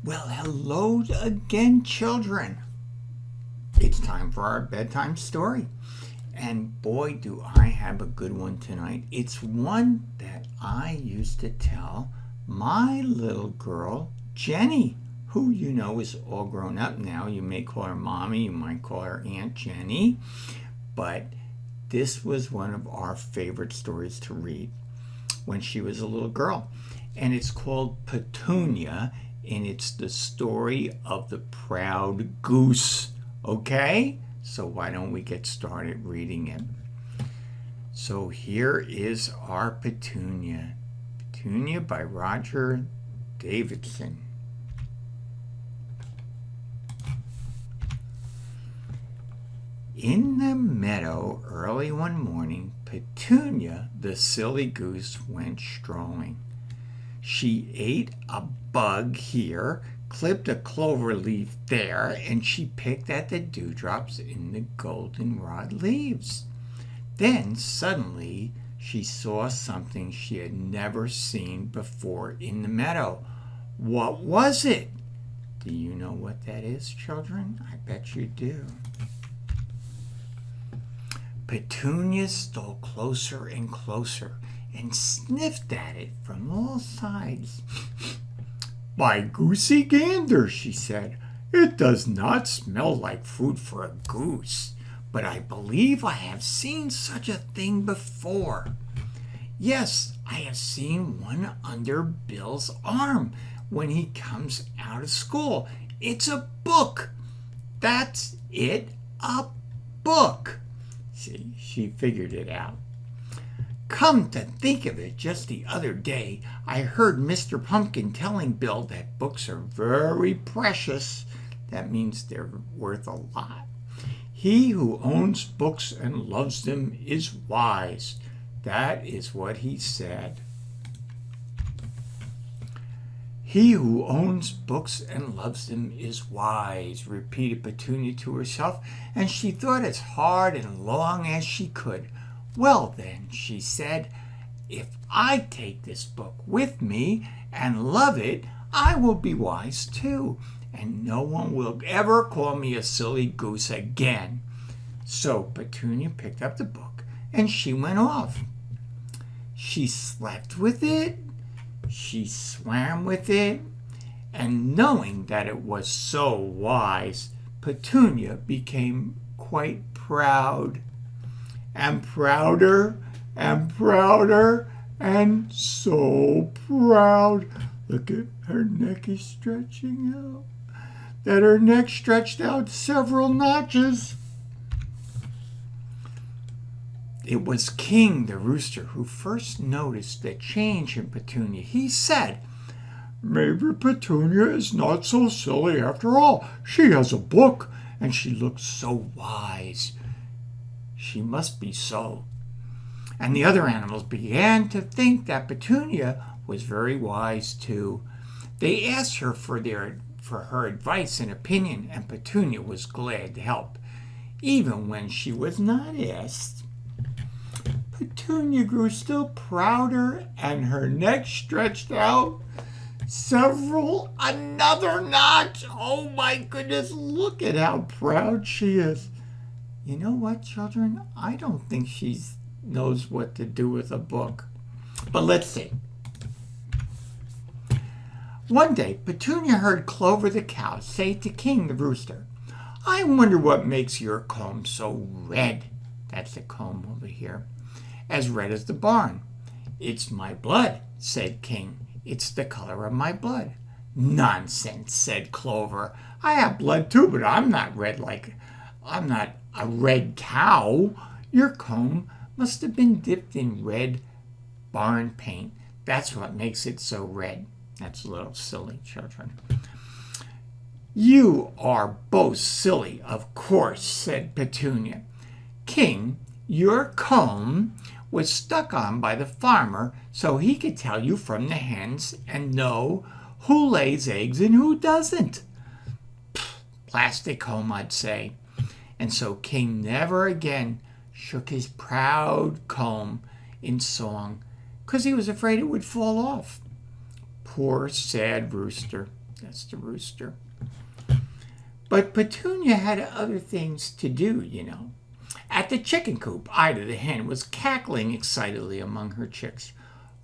Well, hello again, children. It's time for our bedtime story. And boy, do I have a good one tonight. It's one that I used to tell my little girl, Jenny, who you know is all grown up now. You may call her Mommy, you might call her Aunt Jenny. But this was one of our favorite stories to read when she was a little girl. And it's called Petunia, and it's the story of the proud goose. Okay? So why don't we get started reading it? So here is our Petunia. Petunia by Roger Davidson. In the meadow early one morning, Petunia, the silly goose, went strolling. She ate a bug here, clipped a clover leaf there, and she picked at the dewdrops in the goldenrod leaves. Then suddenly she saw something she had never seen before in the meadow. What was it? Do you know what that is, children? I bet you do. Petunia stole closer and closer and sniffed at it from all sides. By goosey gander, she said, it does not smell like food for a goose, but I believe I have seen such a thing before. Yes, I have seen one under Bill's arm when he comes out of school. It's a book. That's it, a book. See, she figured it out. Come to think of it, just the other day, I heard Mr. Pumpkin telling Bill that books are very precious. That means they're worth a lot. He who owns books and loves them is wise. That is what he said. He who owns books and loves them is wise, repeated Petunia to herself, and she thought as hard and long as she could. Well then, she said, if I take this book with me and love it, I will be wise too, and no one will ever call me a silly goose again. So Petunia picked up the book and she went off. She slept with it, she swam with it, and knowing that it was so wise, Petunia became quite proud. And prouder, and prouder, and so proud. Look at her neck is stretching out. That her neck stretched out several notches. It was King the rooster who first noticed the change in Petunia. He said, maybe Petunia is not so silly after all. She has a book, and she looks so wise. She must be so. And the other animals began to think that Petunia was very wise too. They asked her for her advice and opinion, and Petunia was glad to help, even when she was not asked. Petunia grew still prouder, and her neck stretched out another notch. Oh my goodness, look at how proud she is. You know what, children? I don't think she knows what to do with a book. But let's see. One day, Petunia heard Clover the cow say to King the rooster, I wonder what makes your comb so red. That's the comb over here. As red as the barn. It's my blood, said King. It's the color of my blood. Nonsense, said Clover. I have blood too, but I'm not a red cow. Your comb must have been dipped in red barn paint. That's what makes it so red. That's a little silly, children. You are both silly, of course, said Petunia. King, your comb was stuck on by the farmer so he could tell you from the hens and know who lays eggs and who doesn't. Plastic comb, I'd say. And so King never again shook his proud comb in song, 'cause he was afraid it would fall off. Poor sad rooster. That's the rooster. But Petunia had other things to do, you know. At the chicken coop, Ida the hen was cackling excitedly among her chicks.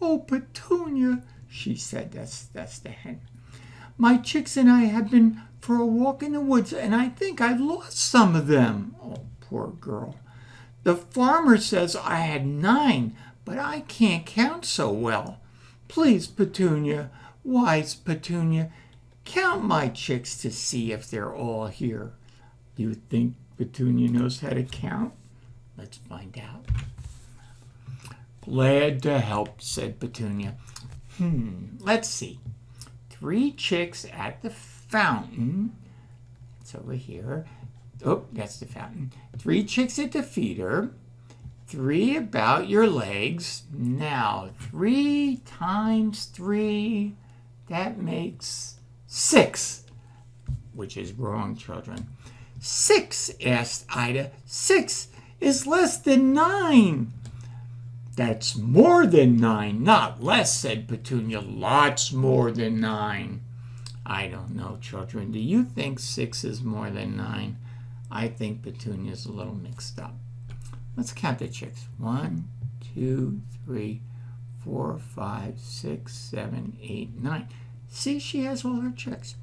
"Oh, Petunia," she said, that's the hen. "My chicks and I have been for a walk in the woods, and I think I've lost some of them." Oh, poor girl. "The farmer says I had 9, but I can't count so well. Please, Petunia, wise Petunia, count my chicks to see if they're all here." Do you think Petunia knows how to count? Let's find out. "Glad to help," said Petunia. Let's see. 3 chicks at the fountain. It's over here. Oh, that's the fountain. 3 chicks at the feeder. 3 about your legs. Now, 3 times 3, that makes 6. Which is wrong, children. 6, asked Ida. 6 is less than 9. "That's more than 9, not less," said Petunia. "Lots more than 9. I don't know, children. Do you think 6 is more than 9? I think Petunia's a little mixed up. Let's count the chicks. 1, 2, 3, 4, 5, 6, 7, 8, 9. See, she has all her chicks.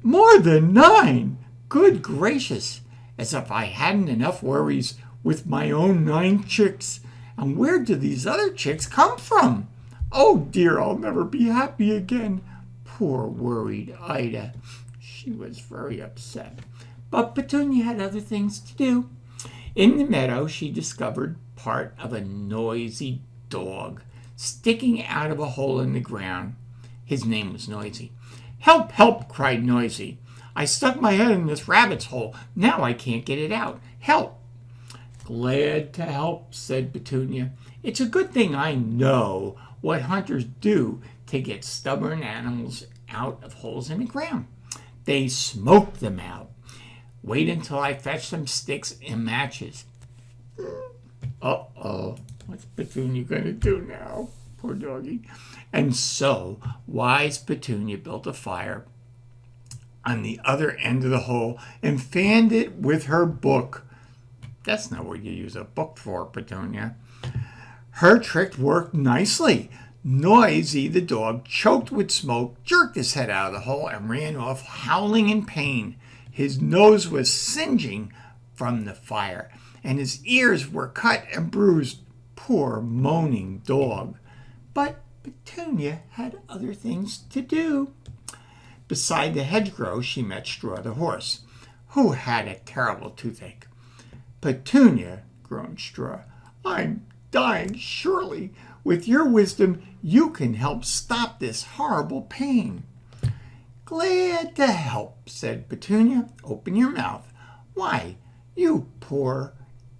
"More than 9? Good gracious, as if I hadn't enough worries with my own 9 chicks. And where do these other chicks come from? Oh dear, I'll never be happy again." Poor worried Ida. She was very upset. But Petunia had other things to do. In the meadow, she discovered part of a noisy dog sticking out of a hole in the ground. His name was Noisy. "Help, help," cried Noisy. "I stuck my head in this rabbit's hole. Now I can't get it out. Help." "Glad to help," said Petunia. "It's a good thing I know what hunters do to get stubborn animals out of holes in the ground. They smoke them out. Wait until I fetch some sticks and matches." Uh-oh, what's Petunia going to do now? Poor doggy. And so wise Petunia built a fire on the other end of the hole and fanned it with her book. That's not what you use a book for, Petunia. Her trick worked nicely. Noisy, the dog, choked with smoke, jerked his head out of the hole, and ran off howling in pain. His nose was singeing from the fire, and his ears were cut and bruised. Poor moaning dog. But Petunia had other things to do. Beside the hedgerow, she met Straw the horse, who had a terrible toothache. "Petunia," groaned Straw, "I'm dying surely. With your wisdom, you can help stop this horrible pain." "Glad to help," said Petunia. "Open your mouth. Why, you poor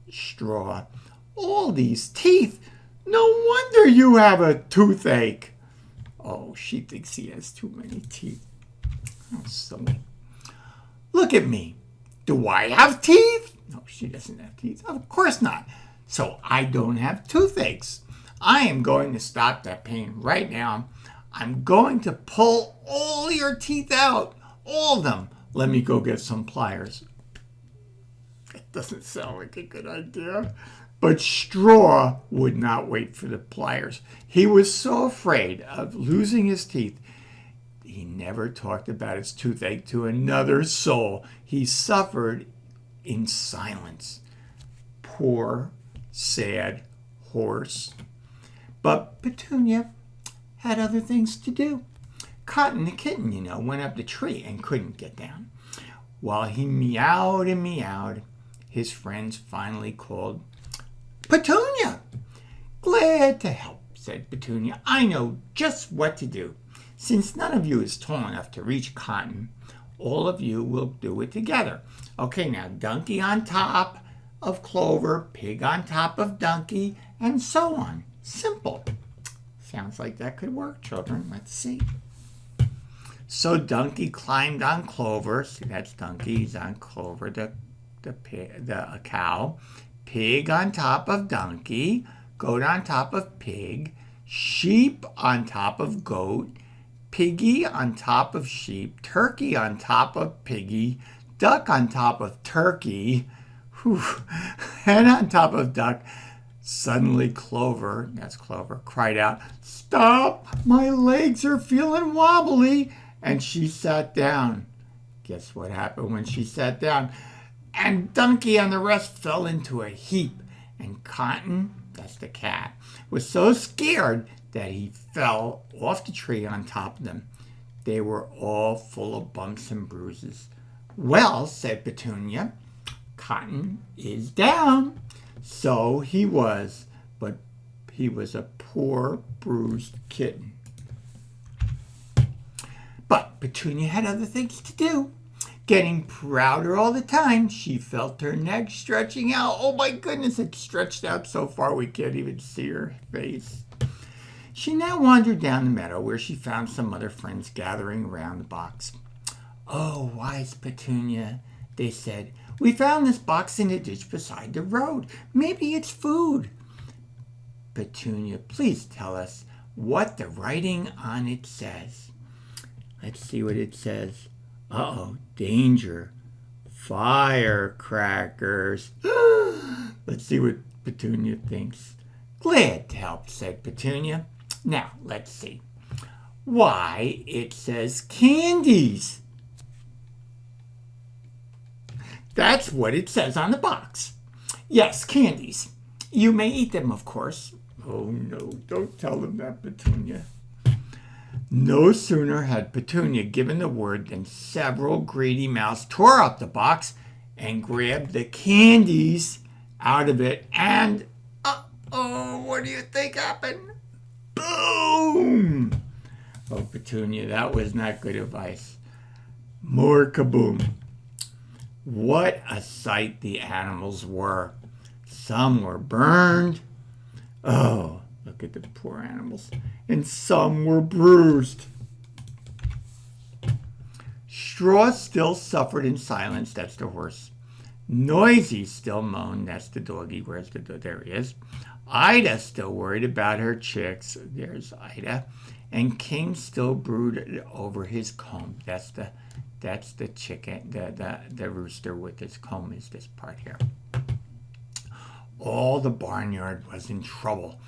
Straw, all these teeth. No wonder you have a toothache." Oh, she thinks he has too many teeth. How silly. "Look at me. Do I have teeth?" No, she doesn't have teeth. Of course not. So I don't have toothaches. I am going to stop that pain right now. I'm going to pull all your teeth out. All of them. Let me go get some pliers. That doesn't sound like a good idea. But Straw would not wait for the pliers. He was so afraid of losing his teeth, he never talked about his toothache to another soul. He suffered in silence. Poor, sad horse. But Petunia had other things to do. Cotton the kitten, you know, went up the tree and couldn't get down. While he meowed and meowed, his friends finally called, "Petunia!" "Glad to help," said Petunia. "I know just what to do. Since none of you is tall enough to reach Cotton, all of you will do it together. Okay, now Donkey on top of Clover, Pig on top of Donkey, and so on. Simple." Sounds like that could work, children. Let's see. So Donkey climbed on Clover. See, that's Donkey. He's on Clover, the cow. Pig on top of Donkey. Goat on top of Pig. Sheep on top of Goat. Piggy on top of sheep, turkey on top of piggy, duck on top of turkey, hen on top of duck. Suddenly Clover, that's Clover, cried out, "Stop! My legs are feeling wobbly!" And she sat down. Guess what happened when she sat down? And Donkey and the rest fell into a heap. And Cotton, that's the cat, was so scared that he fell off the tree on top of them. They were all full of bumps and bruises. "Well," said Petunia, "Cotton is down." So he was, but he was a poor, bruised kitten. But Petunia had other things to do. Getting prouder all the time, she felt her neck stretching out. Oh my goodness, it stretched out so far we can't even see her face. She now wandered down the meadow where she found some other friends gathering around the box. "Oh, wise Petunia," they said, "we found this box in a ditch beside the road. Maybe it's food." "Petunia, please tell us what the writing on it says." Let's see what it says. Uh-oh, danger. Firecrackers. Let's see what Petunia thinks. "Glad to help," said Petunia. "Now, let's see. Why, it says candies." That's what it says on the box. "Yes, candies. You may eat them, of course." Oh, no, don't tell them that, Petunia. No sooner had Petunia given the word than several greedy mouths tore up the box and grabbed the candies out of it. And, what do you think happened? Boom! Oh, Petunia, that was not good advice. More kaboom. What a sight the animals were. Some were burned. Oh, look at the poor animals. And some were bruised. Straw still suffered in silence. That's the horse. Noisy still moaned. That's the doggy. Where's the dog? There he is. Ida still worried about her chicks. There's Ida. And King still brooded over his comb. That's the chicken. The rooster with his comb is this part here. All the barnyard was in trouble.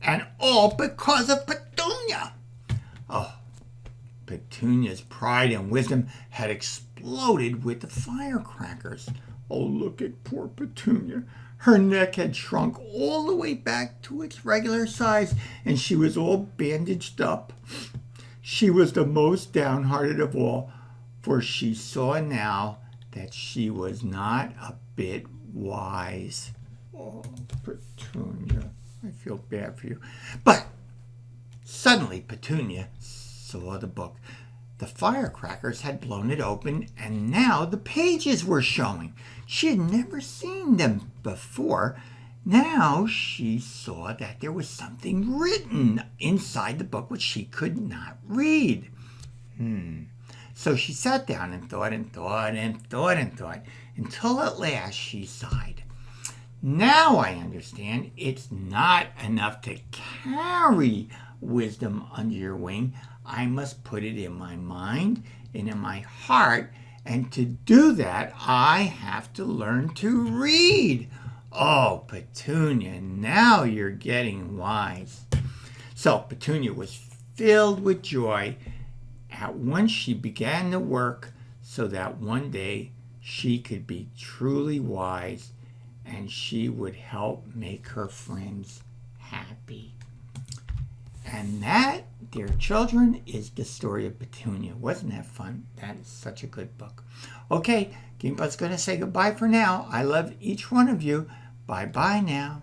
And all because of Petunia. Oh, Petunia's pride and wisdom had exploded with the firecrackers. Oh, look at poor Petunia. Her neck had shrunk all the way back to its regular size, and she was all bandaged up. She was the most downhearted of all, for she saw now that she was not a bit wise. Oh, Petunia, I feel bad for you. But suddenly Petunia saw the book. The firecrackers had blown it open, and now the pages were showing. She had never seen them before. Now she saw that there was something written inside the book which she could not read. So she sat down and thought until at last she sighed. Now I understand it's not enough to carry wisdom under your wing. I must put it in my mind and in my heart. And to do that, I have to learn to read. Oh, Petunia, now you're getting wise. So Petunia was filled with joy at once she began to work so that one day she could be truly wise and she would help make her friends happy. And that, dear children, is the story of Petunia. Wasn't that fun? That is such a good book. Okay, Gimpops going to say goodbye for now. I love each one of you. Bye-bye now.